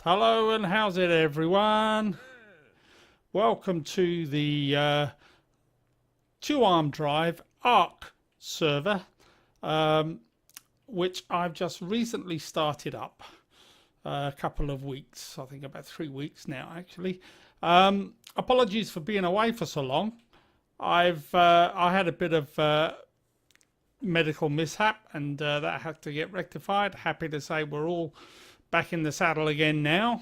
Hello and how's it everyone? Welcome to the 2ArmDrive ARK server, um, which I've just recently started up a couple of weeks, I think about 3 weeks now actually. Apologies for being away for so long. I had a bit of medical mishap and that had to get rectified. Happy to say we're all back in the saddle again now,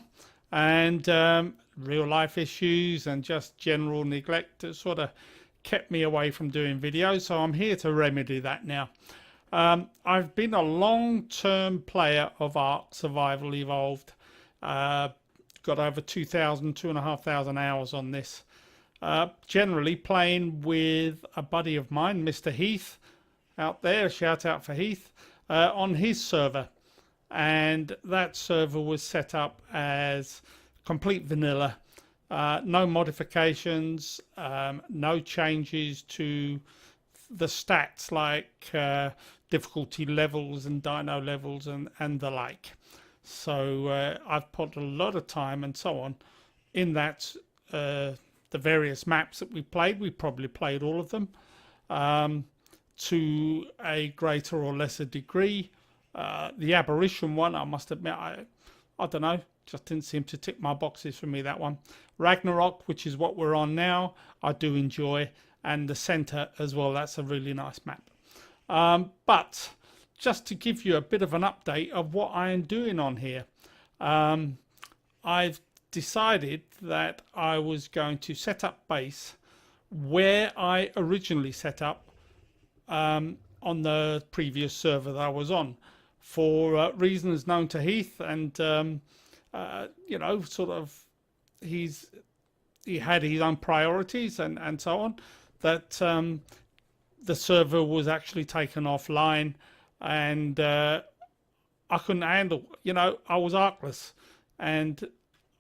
and real life issues and just general neglect that sort of kept me away from doing videos, so I'm here to remedy that now. I've been a long-term player of ARK Survival Evolved. Got over 2,500 hours on this. Generally playing with a buddy of mine, Mr. Heath, out there. Shout out for Heath, on his server. And that server was set up as complete vanilla, no modifications, no changes to the stats like difficulty levels and dino levels and the like. So I've put a lot of time and so on in that. The various maps that we played, we probably played all of them to a greater or lesser degree. The Apparition one, I must admit, I don't know, just didn't seem to tick my boxes for me, that one. Ragnarok, which is what we're on now, I do enjoy, and the Centre as well, that's a really nice map. But just to give you a bit of an update of what I am doing on here, I've decided that I was going to set up base where I originally set up on the previous server that I was on, for reasons known to Heath, and you know, sort of he had his own priorities and so on, that the server was actually taken offline, and I couldn't handle, you know, I was arkless, and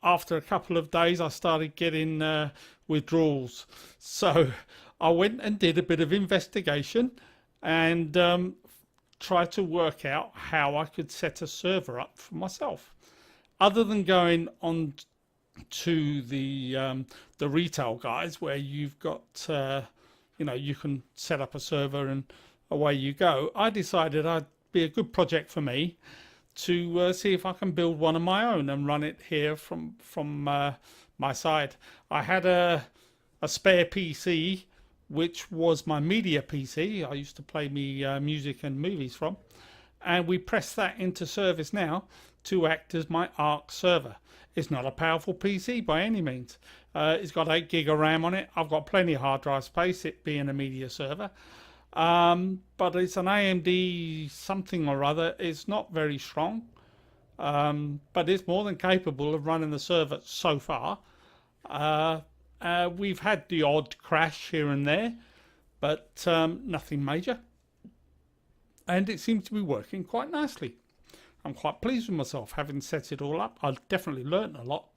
after a couple of days I started getting withdrawals. So I went and did a bit of investigation and try to work out how I could set a server up for myself, other than going on to the retail guys where you've got you know, you can set up a server and away you go. I decided I'd be a good project for me to see if I can build one of my own and run it here from my side. I had a spare PC, which was my media PC. I used to play me music and movies from, and we pressed that into service now to act as my ARK server. It's not a powerful PC by any means. It's got 8 gig of RAM on it. I've got plenty of hard drive space, it being a media server. But it's an AMD something or other. It's not very strong, but it's more than capable of running the server so far. We've had the odd crash here and there, but nothing major. And it seems to be working quite nicely. I'm quite pleased with myself having set it all up. I've definitely learnt a lot.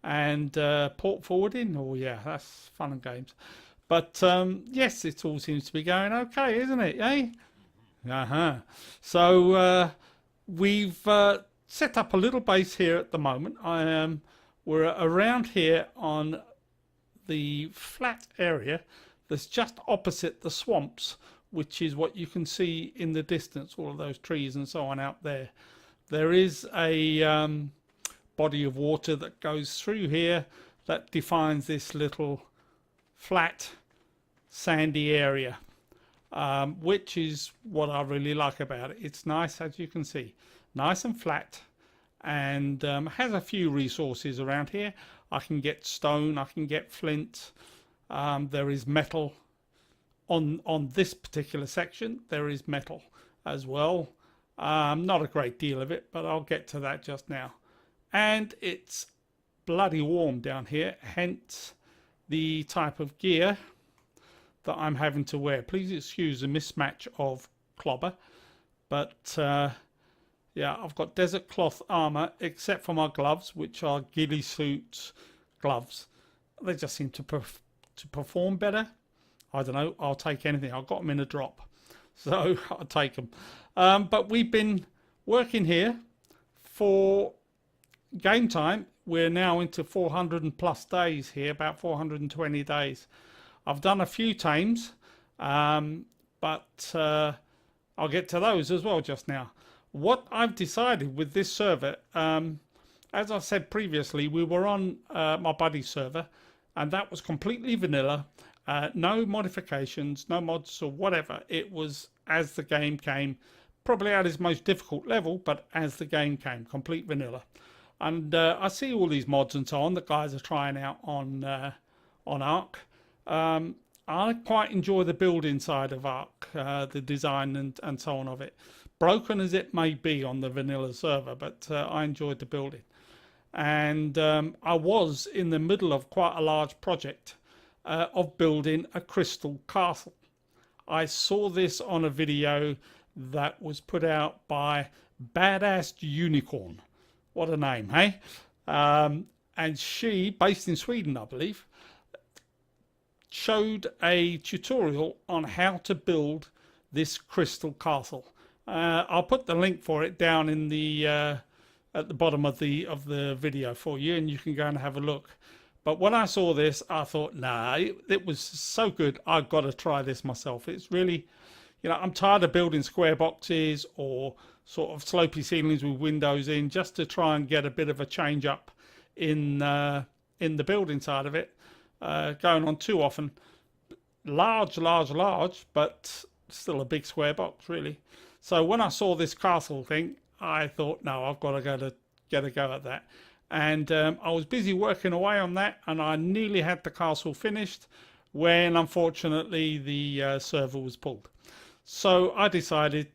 And port forwarding, oh yeah, that's fun and games. But yes, it all seems to be going okay, isn't it, eh? So we've set up a little base here at the moment. We're around here on the flat area that's just opposite the swamps, which is what you can see in the distance, all of those trees and so on out there. There is a body of water that goes through here that defines this little flat sandy area, which is what I really like about it. It's nice, as you can see, nice and flat, and has a few resources around here. I can get stone, I can get flint, there is metal on this particular section. There is metal as well, not a great deal of it, but I'll get to that just now. And it's bloody warm down here, hence the type of gear that I'm having to wear. Please excuse the mismatch of clobber, but yeah, I've got desert cloth armor except for my gloves, which are ghillie suits gloves. They just seem to perform better. I don't know, I'll take anything. I've got them in a drop, so I'll take them. But we've been working here for game time, we're now into 400 and plus days here, about 420 days. I've done a few tames, but I'll get to those as well just now. What I've decided with this server, as I said previously, we were on my buddy's server, and that was completely vanilla, no modifications, no mods or whatever. It was as the game came, probably at its most difficult level, but as the game came, complete vanilla. And I see all these mods and so on that guys are trying out on ARK. I quite enjoy the building side of ARK, the design and so on of it. Broken as it may be on the vanilla server, but I enjoyed the building. And I was in the middle of quite a large project of building a crystal castle. I saw this on a video that was put out by Badass Unicorn. What a name, hey? And she, based in Sweden, I believe, showed a tutorial on how to build this crystal castle. I'll put the link for it down in the at the bottom of the video for you, and you can go and have a look. But when I saw this, I thought, nah, it was so good, I've got to try this myself. It's really, you know, I'm tired of building square boxes or sort of slopey ceilings with windows in, just to try and get a bit of a change up in the building side of it. Going on too often. Large, but still a big square box, really. So when I saw this castle thing, I thought, no, I've got to get a go at that. And I was busy working away on that, and I nearly had the castle finished when, unfortunately, the server was pulled. So I decided,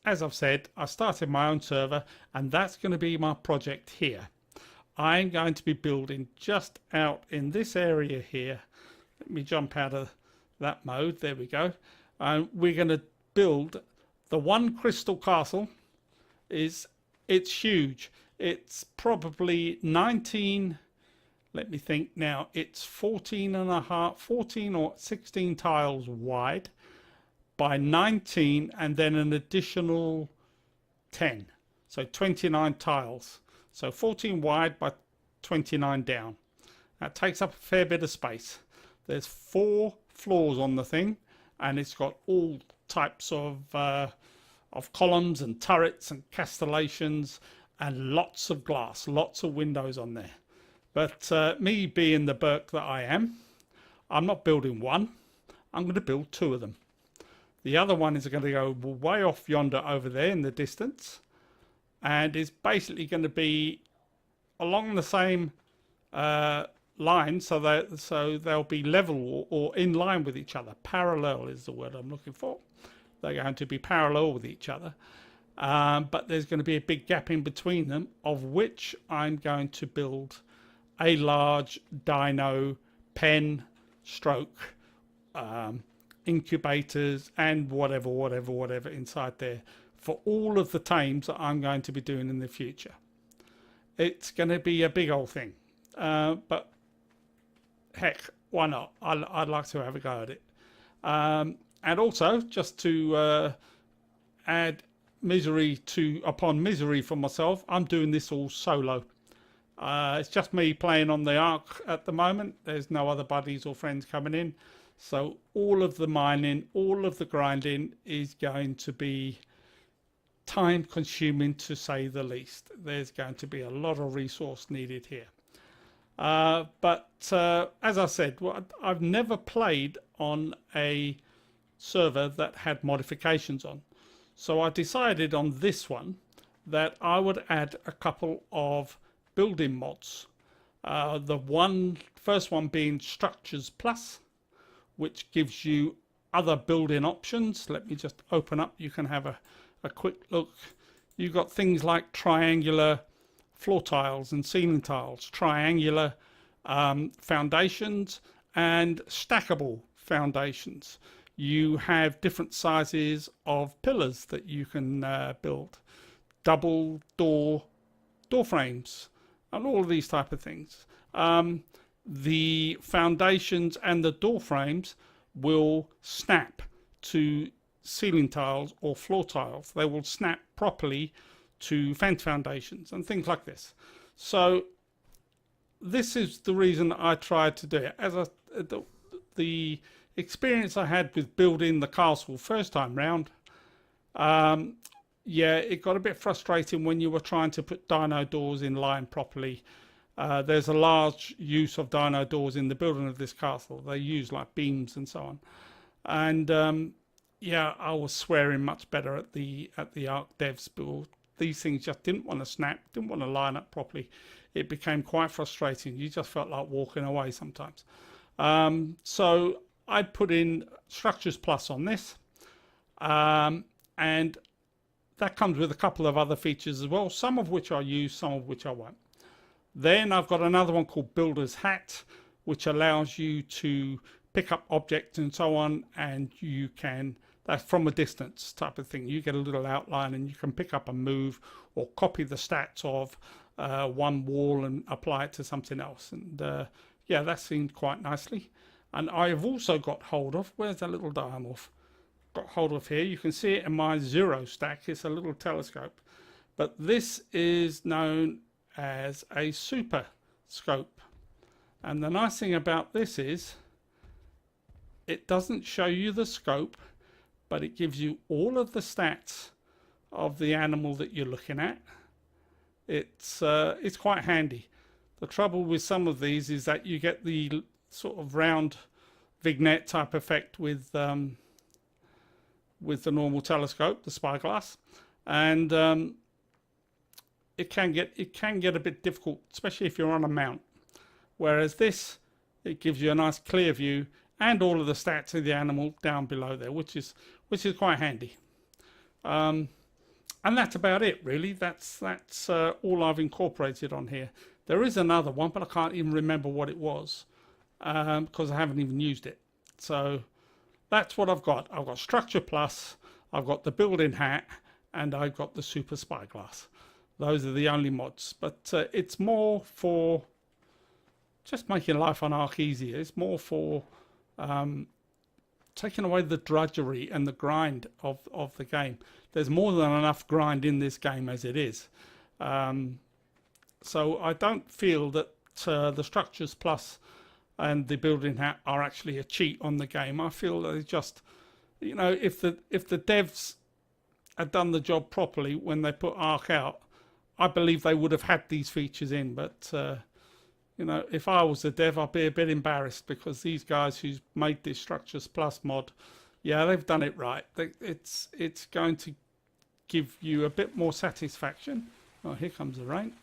as I've said, I started my own server, and that's going to be my project here. I'm going to be building just out in this area here. Let me jump out of that mode. There we go. And we're going to build the one crystal castle. It's huge. It's probably 19, let me think now, it's 14 or 16 tiles wide by 19, and then an additional 10. So 29 tiles. So 14 wide by 29 down. That takes up a fair bit of space. There's 4 floors on the thing, and it's got all types of columns and turrets and castellations, and lots of glass, lots of windows on there. But me being the Burke that I am, I'm not building one, I'm going to build 2 of them. The other one is going to go way off yonder over there in the distance, and is basically going to be along the same line, so they'll be level or in line with each other. Parallel is the word I'm looking for. They're going to be parallel with each other. But there's going to be a big gap in between them, of which I'm going to build a large dino pen stroke incubators and whatever inside there for all of the tames that I'm going to be doing in the future. It's going to be a big old thing, but heck, why not? I'd like to have a go at it. And also, just to add misery upon misery for myself, I'm doing this all solo. It's just me playing on the ARK at the moment. There's no other buddies or friends coming in, so all of the mining, all of the grinding is going to be time consuming, to say the least. There's going to be a lot of resource needed here. But as I said, I've never played on a server that had modifications on. So I decided on this one that I would add a couple of building mods. The first one being Structures Plus, which gives you other building options. Let me just open up, you can have a quick look. You've got things like triangular floor tiles and ceiling tiles, triangular foundations, and stackable foundations. You have different sizes of pillars that you can build, double door frames, and all of these type of things. The foundations and the door frames will snap to ceiling tiles or floor tiles. They will snap properly to fence foundations and things like this. So this is the reason I tried to do it. The experience I had with building the castle first time round, yeah, it got a bit frustrating when you were trying to put dino doors in line properly. There's a large use of dino doors in the building of this castle. They use like beams and so on. And yeah, I was swearing much better at the ARK devs build. These things just didn't want to snap, didn't want to line up properly. It became quite frustrating. You just felt like walking away sometimes. So I put in Structures Plus on this, and that comes with a couple of other features as well, some of which I use, some of which I won't. Then I've got another one called Builder's Hat, which allows you to pick up objects and so on, and you can, that's from a distance type of thing. You get a little outline and you can pick up and move or copy the stats of one wall and apply it to something else. And yeah, that seemed quite nicely. And I have also got hold of, where's that little diamorph? Got hold of here, you can see it in my zero stack. It's a little telescope, but this is known as a super scope. And the nice thing about this is it doesn't show you the scope, but it gives you all of the stats of the animal that you're looking at. It's quite handy. The trouble with some of these is that you get the sort of round vignette type effect with the normal telescope, the spyglass, and it can get a bit difficult, especially if you're on a mount. Whereas this, it gives you a nice clear view and all of the stats of the animal down below there, which is quite handy. And that's about it, really. That's all I've incorporated on here. There is another one, but I can't even remember what it was because I haven't even used it. So that's what I've got. I've got Structure Plus, I've got the Building Hat, and I've got the Super Spyglass. Those are the only mods, but it's more for just making life on ARK easier. It's more for taking away the drudgery and the grind of the game. There's more than enough grind in this game as it is. So I don't feel that the Structures Plus and the Building Hat are actually a cheat on the game. I feel that it's just, you know, if the devs had done the job properly when they put ARK out, I believe they would have had these features in. But you know, if I was a dev, I'd be a bit embarrassed because these guys who's made this Structures Plus mod, yeah, they've done it right. It's going to give you a bit more satisfaction. Oh, here comes the rain.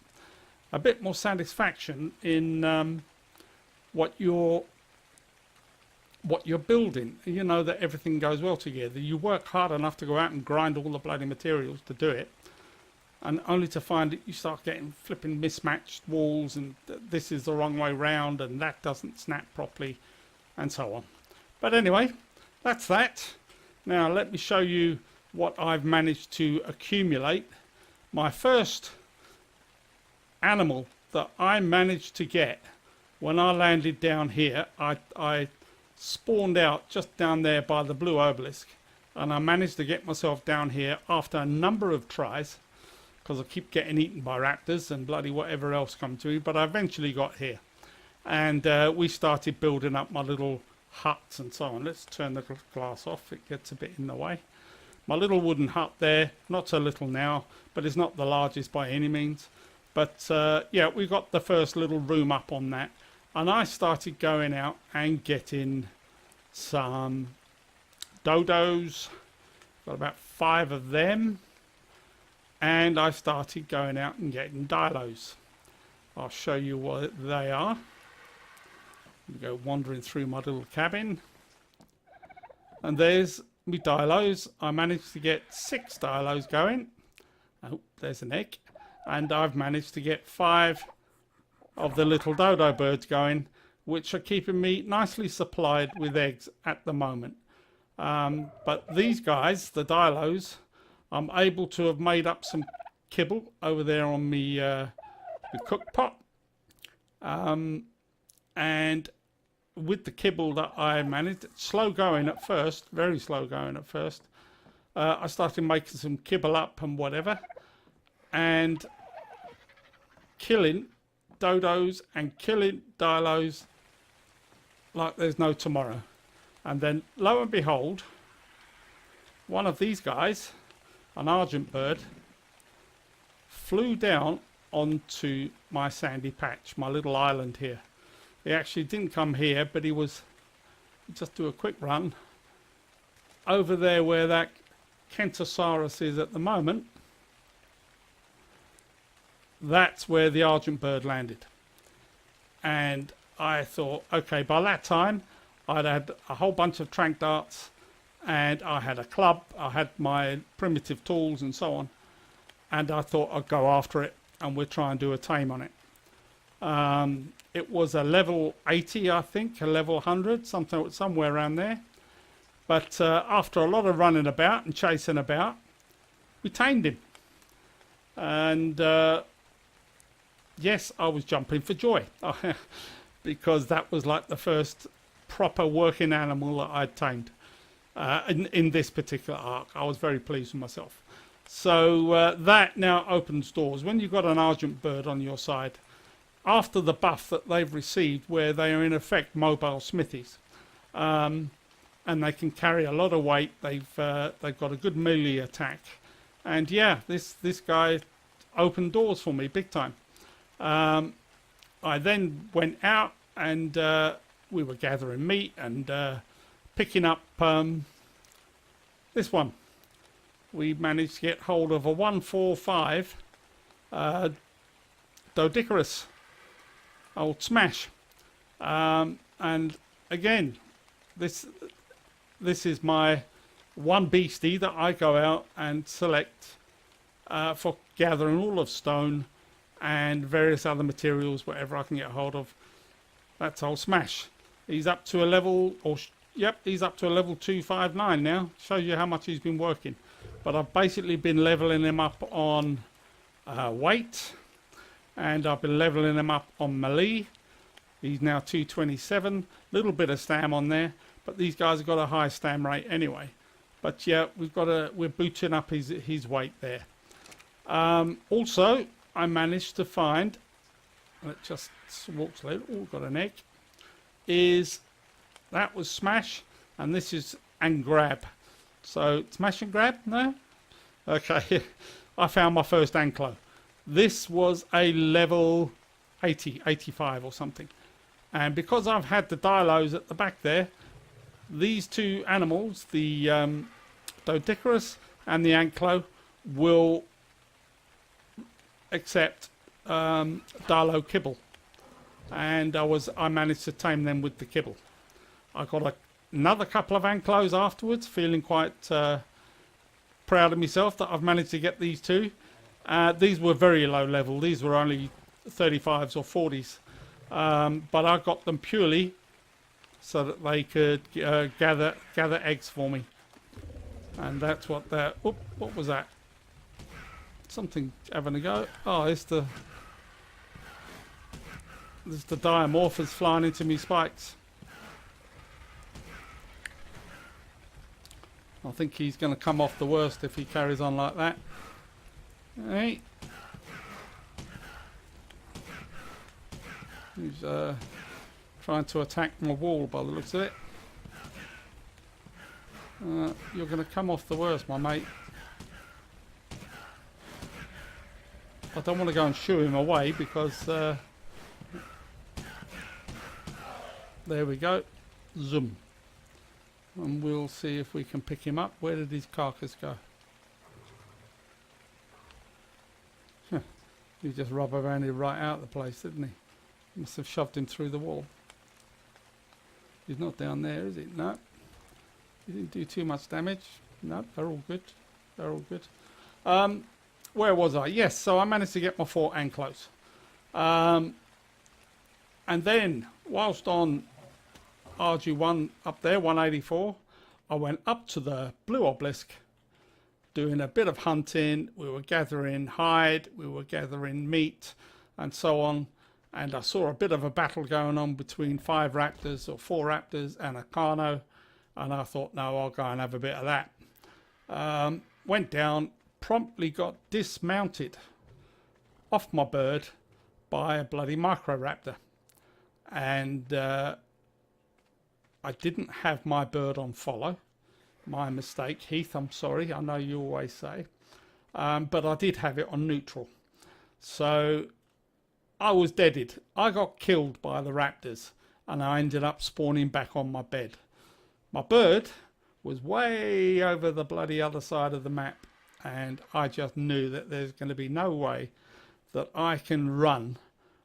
A bit more satisfaction in what you're building. You know that everything goes well together. You work hard enough to go out and grind all the bloody materials to do it, and only to find that you start getting flipping mismatched walls, and this is the wrong way round, and that doesn't snap properly, and so on. But anyway, that's that. Now let me show you what I've managed to accumulate. My first animal that I managed to get when I landed down here, I spawned out just down there by the blue obelisk, and I managed to get myself down here after a number of tries, because I keep getting eaten by raptors and bloody whatever else come to me, but I eventually got here. And we started building up my little huts and so on. Let's turn the glass off, it gets a bit in the way. My little wooden hut there, not so little now, but it's not the largest by any means. But yeah, we got the first little room up on that. And I started going out and getting some dodos. Got about 5 of them. And I started going out and getting dilos. I'll show you what they are. We go wandering through my little cabin. And there's me dilos. I managed to get 6 dilos going. Oh, there's an egg. And I've managed to get 5 of the little dodo birds going, which are keeping me nicely supplied with eggs at the moment. But these guys, the dilos, I'm able to have made up some kibble over there on the cook pot. And with the kibble that I managed, slow going at first, very slow going at first, I started making some kibble up and whatever. And killing dodos and killing dilos like there's no tomorrow. And then lo and behold, one of these guys, an argent bird, flew down onto my sandy patch, my little island here. He actually didn't come here, but he was, just do a quick run over there where that Kentosaurus is at the moment. That's where the argent bird landed. And I thought, okay, by that time I'd had a whole bunch of trank darts, and I had a club, I had my primitive tools and so on, and I thought I'd go after it and we'll try and do a tame on it. It was a level 80, I think, a level 100, somewhere around there. But after a lot of running about and chasing about, we tamed him. And yes, I was jumping for joy because that was like the first proper working animal that I'd tamed in this particular arc. I was very pleased with myself. So that now opens doors. When you've got an argent bird on your side, after the buff that they've received, where they are in effect mobile smithies, and they can carry a lot of weight, they've got a good melee attack, and yeah, this guy opened doors for me big time. I then went out and we were gathering meat and picking up this one. We managed to get hold of a 145 Dodicarus, old smash, and again, this is my one beastie that I go out and select for gathering all of stone and various other materials, whatever I can get hold of. That's old Smash. He's up to a level, he's up to a level 259 now. Shows you how much he's been working. But I've basically been leveling him up on weight, and I've been leveling him up on melee. He's now 227. Little bit of stam on there, but these guys have got a high stam rate anyway. But yeah, we're booting up his weight there. Also, I managed to find, it just walks a little, got an egg, that was Smash, and this is and Grab. So Smash and Grab, no? Okay, I found my first anklo. This was a level 80, 85 or something. And because I've had the dilos at the back there, these two animals, the Dodicarus and the anklo, will accept Dilo kibble, and I managed to tame them with the kibble. I got another couple of anklos afterwards, feeling quite proud of myself that I've managed to get these two. These were very low level. These were only 35s or 40s, but I got them purely so that they could gather eggs for me. And that's what that. What was that? Something having a go. Oh, it's the Diamorphos flying into me spikes. I think he's going to come off the worst if he carries on like that. Hey. He's trying to attack my wall by the looks of it. You're going to come off the worst, my mate. I don't want to go and shoo him away because there we go, zoom, and we'll see if we can pick him up. Where did his carcass go? He just rubber banded right out of the place, didn't he? Must have shoved him through the wall. He's not down there, is he? No. He didn't do too much damage. No, they're all good. They're all good. Where was I? Yes, so I managed to get my 4 anklos. And then, whilst on RG1 up there, 184, I went up to the Blue Obelisk, doing a bit of hunting. We were gathering hide, we were gathering meat, and so on. And I saw a bit of a battle going on between 5 raptors or 4 raptors and a Carno. And I thought, no, I'll go and have a bit of that. Went down, promptly got dismounted off my bird by a bloody micro raptor. And I didn't have my bird on follow. My mistake, Heath, I'm sorry, I know you always say. But I did have it on neutral. So I was deaded. I got killed by the raptors and I ended up spawning back on my bed. My bird was way over the bloody other side of the map, and I just knew that there's going to be no way that I can run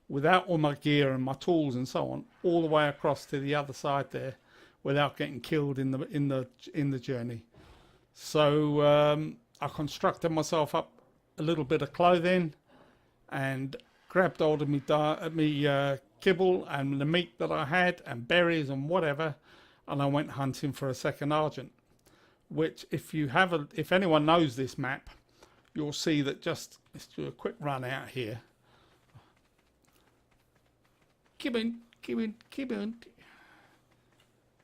without all my gear and my tools and so on all the way across to the other side there without getting killed in the journey. So I constructed myself up a little bit of clothing and grabbed hold of me kibble and the meat that I had and berries and whatever, and I went hunting for a second Argent, which if anyone knows this map, you'll see that let's do a quick run out here. Keep in.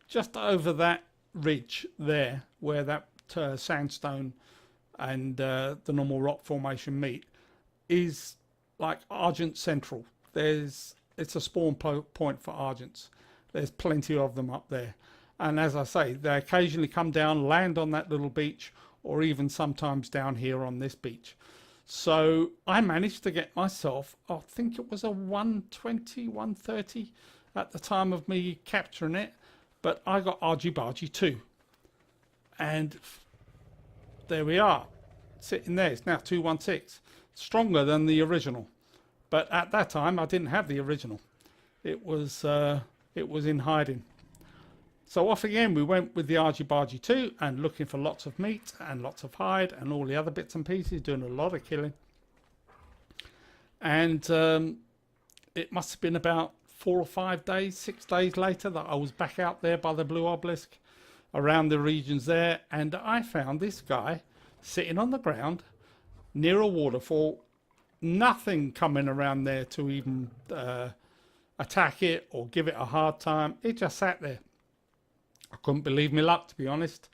Just over that ridge there, where that sandstone and the normal rock formation meet, is like Argent Central. It's a spawn point for Argents. There's plenty of them up there. And as I say, they occasionally come down, land on that little beach, or even sometimes down here on this beach. So I managed to get myself, I think it was a 120, 130 at the time of me capturing it. But I got Argy-Bargy too. And there we are, sitting there. It's now 216. Stronger than the original. But at that time, I didn't have the original. It was in hiding. So off again we went with the Argy-Bargy 2 and looking for lots of meat and lots of hide and all the other bits and pieces, doing a lot of killing. And it must have been about 4 or 5 days, 6 days later that I was back out there by the blue obelisk around the regions there, and I found this guy sitting on the ground near a waterfall, nothing coming around there to even attack it or give it a hard time. It just sat there. I couldn't believe my luck, to be honest.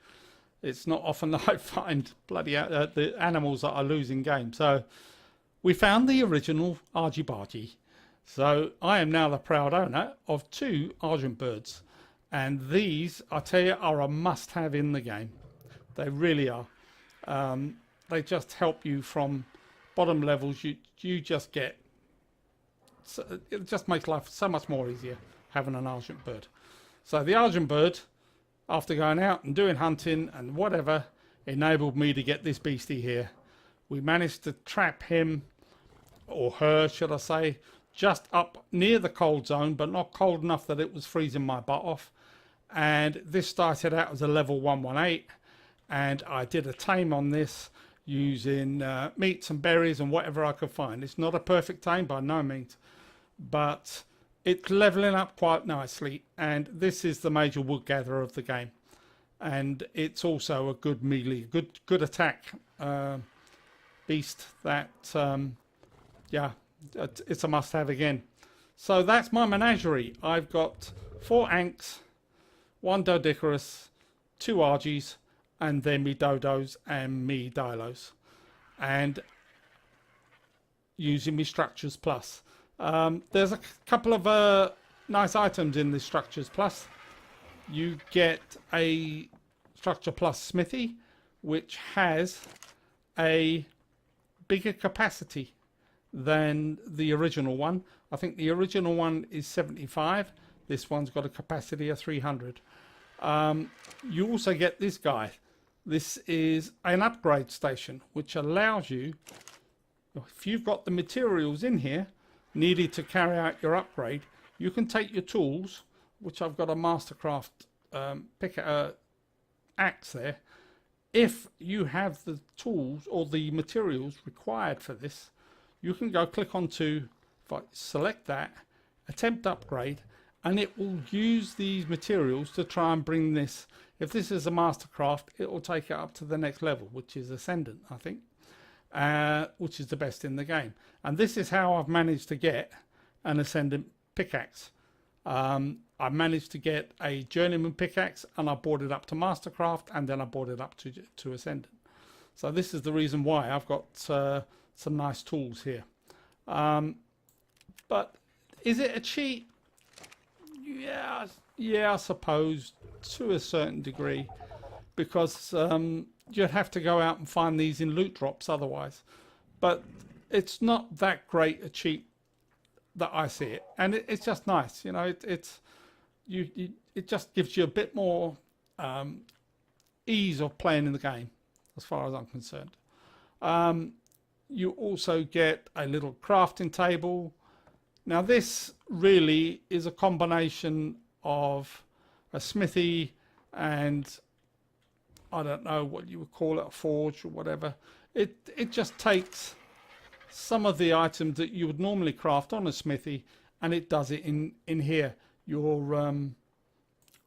It's not often that I find bloody the animals that I lose in game. So we found the original Argy-Bargy. So I am now the proud owner of 2 Argent birds. And these, I tell you, are a must-have in the game. They really are. They just help you from bottom levels. You just get... It just makes life so much more easier having an Argent bird. So the Argent bird, after going out and doing hunting and whatever, enabled me to get this beastie here. We managed to trap him, or her should I say, just up near the cold zone, but not cold enough that it was freezing my butt off. And this started out as a level 118, and I did a tame on this using meats and berries and whatever I could find. It's not a perfect tame by no means, but it's leveling up quite nicely, and this is the major wood gatherer of the game, and it's also a good melee, good attack beast that yeah, it's a must-have again. So that's my menagerie. I've got 4 Anks, 1 Doedicurus, 2 Argies, and then me Dodos and me Dilos, and using me Structures Plus. There's a couple of nice items in the Structures Plus. You get a Structure Plus Smithy, which has a bigger capacity than the original one. I think the original one is 75. This one's got a capacity of 300. You also get this guy. This is an upgrade station, which allows you, if you've got the materials in here needed to carry out your upgrade, you can take your tools, which I've got a Mastercraft axe there. If you have the tools or the materials required for this, you can go click onto, if I select that, attempt upgrade, and it will use these materials to try and bring this. If this is a Mastercraft, it will take it up to the next level, which is Ascendant, I think, which is the best in the game. And this is how I've managed to get an Ascendant pickaxe. I managed to get a Journeyman pickaxe, and I brought it up to Mastercraft, and then I brought it up to Ascendant. So this is the reason why I've got some nice tools here. But But is it a cheat? Yeah, yeah, I suppose to a certain degree, because you'd have to go out and find these in loot drops otherwise. But it's not that great a cheat that I see it, and it's just nice, you know. It just gives you a bit more ease of playing in the game, as far as I'm concerned. You also get a little crafting table. Now this really is a combination of a smithy and I don't know what you would call it, a forge or whatever. It just takes some of the items that you would normally craft on a smithy and it does it in here. Your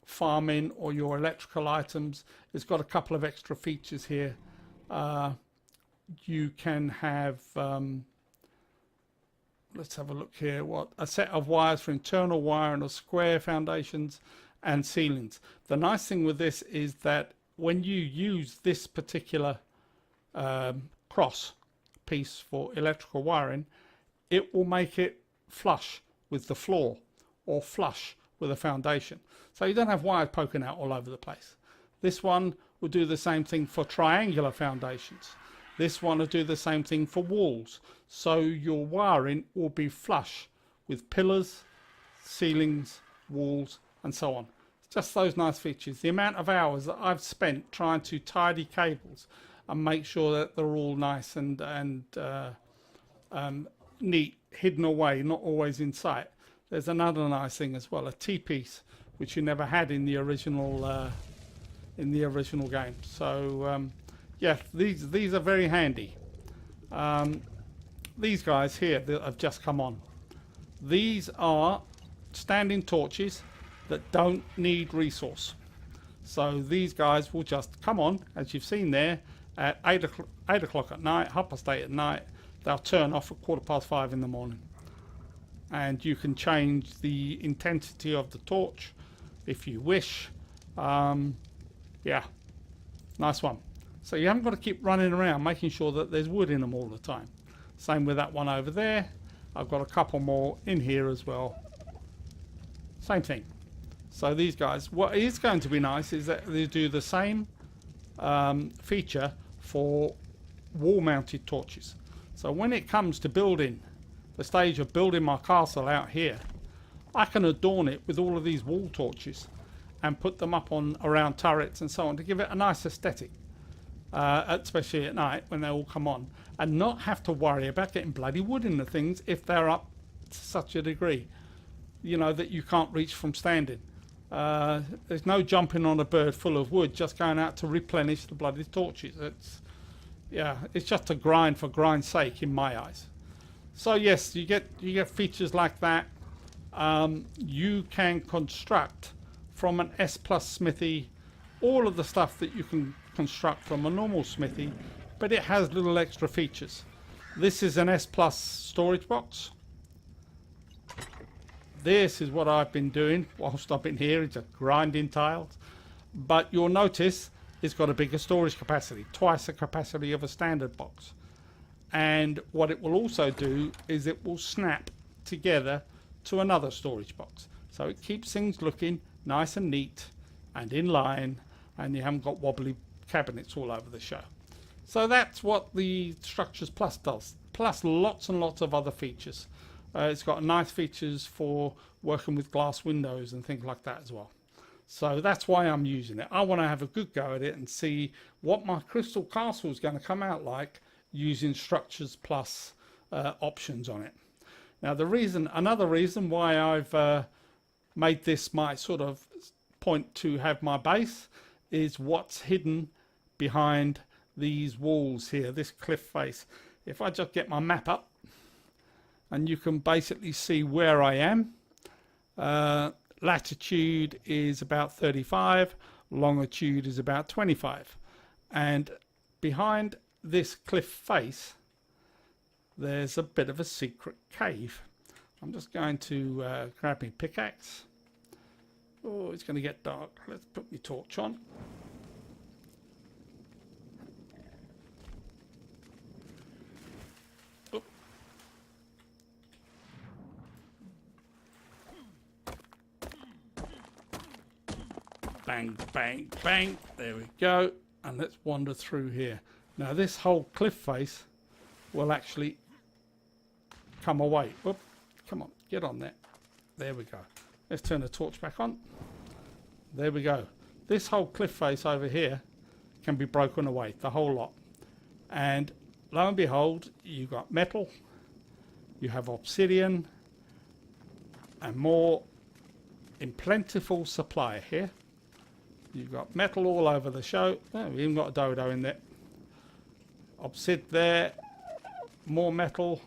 farming or your electrical items. It's got a couple of extra features here. You can have let's have a look here. What a set of wires for internal wiring of square foundations and ceilings. The nice thing with this is that when you use this particular cross piece for electrical wiring, it will make it flush with the floor or flush with a foundation. So you don't have wires poking out all over the place. This one will do the same thing for triangular foundations. This one will do the same thing for walls. So your wiring will be flush with pillars, ceilings, walls, and so on. Just those nice features. The amount of hours that I've spent trying to tidy cables and make sure that they're all nice and neat, hidden away, not always in sight. There's another nice thing as well, a T-piece, which you never had in the original game. So yeah, these are very handy. These guys here that have just come on, these are standing torches that don't need resource. So these guys will just come on, as you've seen there, at 8 o'clock at night, 8:30 at night. They'll turn off at 5:15 in the morning. And you can change the intensity of the torch if you wish. Yeah, nice one. So you haven't got to keep running around making sure that there's wood in them all the time. Same with that one over there. I've got a couple more in here as well. Same thing. So these guys, what is going to be nice is that they do the same feature for wall mounted torches. So when it comes to building, the stage of building my castle out here, I can adorn it with all of these wall torches and put them up on around turrets and so on to give it a nice aesthetic, especially at night when they all come on, and not have to worry about getting bloody wood in the things if they're up to such a degree, you know, that you can't reach from standing. There's no jumping on a bird full of wood just going out to replenish the bloody torches. It's just a grind for grind's sake in my eyes. So yes, you get features like that. You can construct from an S Plus smithy all of the stuff that you can construct from a normal smithy, but it has little extra features. This is an S Plus storage box. This is what I've been doing whilst I've been here, just grinding tiles. But you'll notice it's got a bigger storage capacity, twice the capacity of a standard box. And what it will also do is it will snap together to another storage box. So it keeps things looking nice and neat and in line, and you haven't got wobbly cabinets all over the show. So that's what the Structures Plus does, plus lots and lots of other features. It's got nice features for working with glass windows and things like that as well. So that's why I'm using it. I want to have a good go at it and see what my Crystal Castle is going to come out like using Structures Plus options on it. Now another reason why I've made this my sort of point to have my base is what's hidden behind these walls here, this cliff face. If I just get my map up, and you can basically see where I am. Latitude is about 35, longitude is about 25, and behind this cliff face there's a bit of a secret cave. I'm just going to grab my pickaxe. Oh, it's going to get dark. Let's put my torch on. Bang, bang, bang. There we go. And let's wander through here. Now this whole cliff face will actually come away. Whoop, come on, get on there. There we go. Let's turn the torch back on. There we go. This whole cliff face over here can be broken away, the whole lot. And lo and behold, you've got metal, you have obsidian, and more in plentiful supply here. You've got metal all over the show. Oh, we even got a dodo in there. Obsid there, more metal,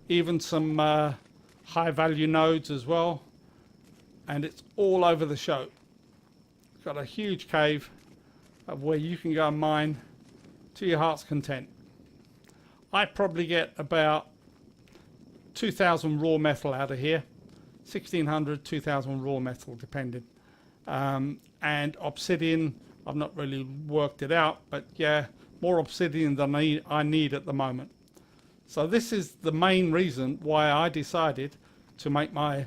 even some high value nodes as well. And it's all over the show. It's got a huge cave of where you can go and mine to your heart's content. I probably get about 2,000 raw metal out of here. 1,600, 2,000 raw metal depending. And obsidian, I've not really worked it out, but yeah, more obsidian than I need at the moment. So this is the main reason why I decided to make my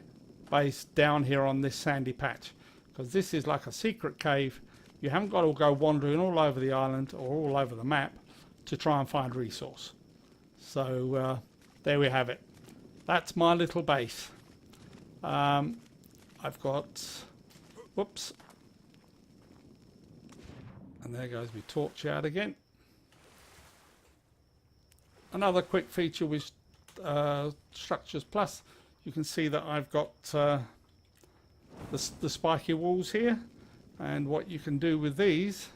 base down here on this sandy patch, because this is like a secret cave. You haven't got to go wandering all over the island or all over the map to try and find resource. So there we have it. That's my little base. I've got, whoops, and there goes my torch out again. Another quick feature with Structures Plus, you can see that I've got the spiky walls here, and what you can do with these,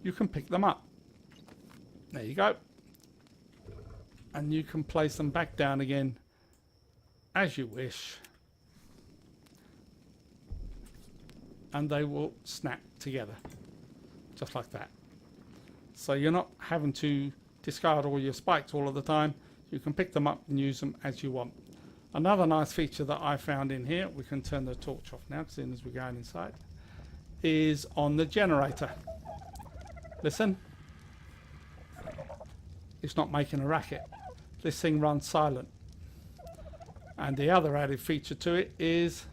you can pick them up. There you go. And you can place them back down again as you wish. And they will snap together, just like that. So you're not having to discard all your spikes all of the time. You can pick them up and use them as you want. Another nice feature that I found in here, we can turn the torch off now as soon as we're going inside, is on the generator. Listen. It's not making a racket. This thing runs silent. And the other added feature to it is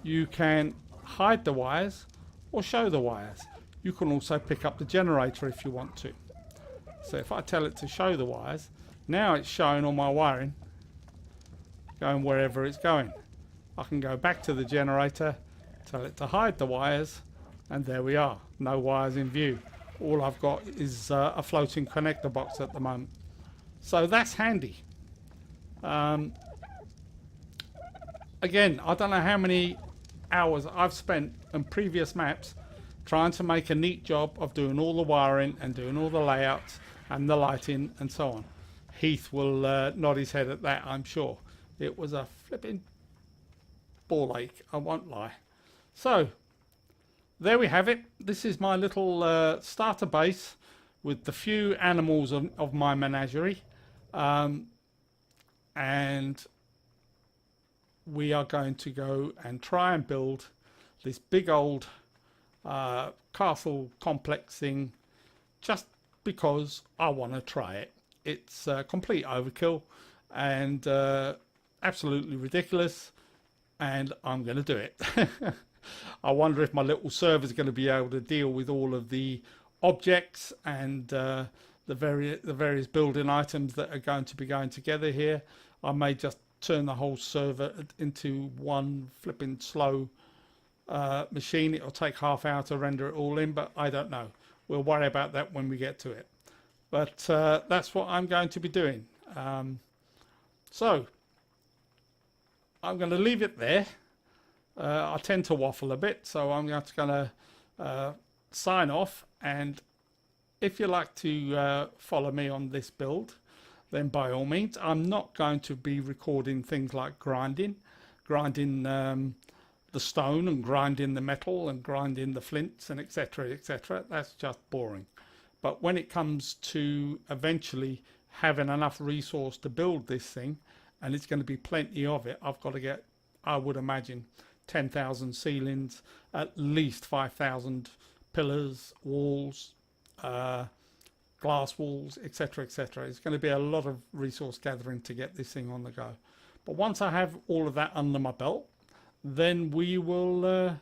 you can hide the wires or show the wires. You can also pick up the generator if you want to. So if I tell it to show the wires, now it's showing all my wiring going wherever it's going. I can go back to the generator, tell it to hide the wires, and there we are. No wires in view. All I've got is a floating connector box at the moment. So that's handy. Again, I don't know how many hours I've spent on previous maps trying to make a neat job of doing all the wiring and doing all the layouts and the lighting and so on. Heath will nod his head at that, I'm sure. It was a flipping ball ache, I won't lie. So there we have it. This is my little starter base with the few animals of my menagerie. And we are going to go and try and build this big old castle complex thing just because I want to try it. It's complete overkill and absolutely ridiculous, and I'm going to do it. I wonder if my little server is going to be able to deal with all of the objects and the various building items that are going to be going together here. I may just turn the whole server into one flipping slow machine. It'll take half hour to render it all in, but I don't know. We'll worry about that when we get to it. But that's what I'm going to be doing. So I'm going to leave it there. I tend to waffle a bit, so I'm just going to sign off. And if you like to follow me on this build, then by all means. I'm not going to be recording things like grinding the stone and grinding the metal and grinding the flints and etc, etc. That's just boring. But when it comes to eventually having enough resource to build this thing, and it's going to be plenty of it, I've got to get, I would imagine, 10,000 ceilings, at least 5,000 pillars, walls, glass walls, etc, etc. It's going to be a lot of resource gathering to get this thing on the go. But once I have all of that under my belt, then we will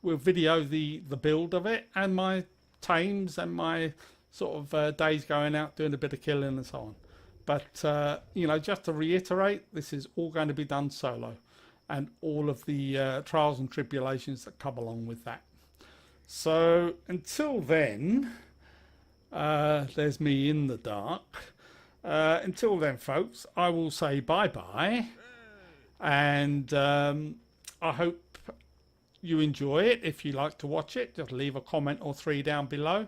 we'll video the build of it and my tames and my sort of days going out doing a bit of killing and so on. But you know, just to reiterate, this is all going to be done solo, and all of the trials and tribulations that come along with that. So until then, there's me in the dark. Until then, folks, I will say bye-bye, and I hope you enjoy it. If you like to watch it, just leave a comment or 3 down below,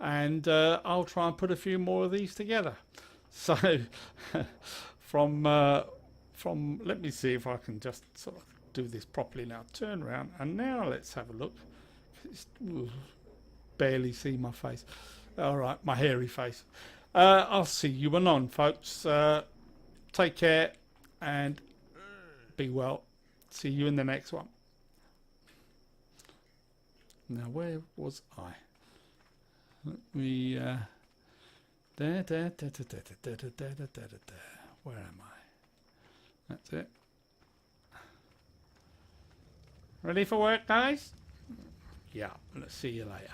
and I'll try and put a few more of these together. So from let me see if I can just sort of do this properly now. Turn around, and now let's have a look. Barely see my face. All right, my hairy face. I'll see you anon, folks. Take care and be well. See you in the next one. Now, where was I? Let me where am I? That's it. Ready for work, guys? Yeah, let's see you later.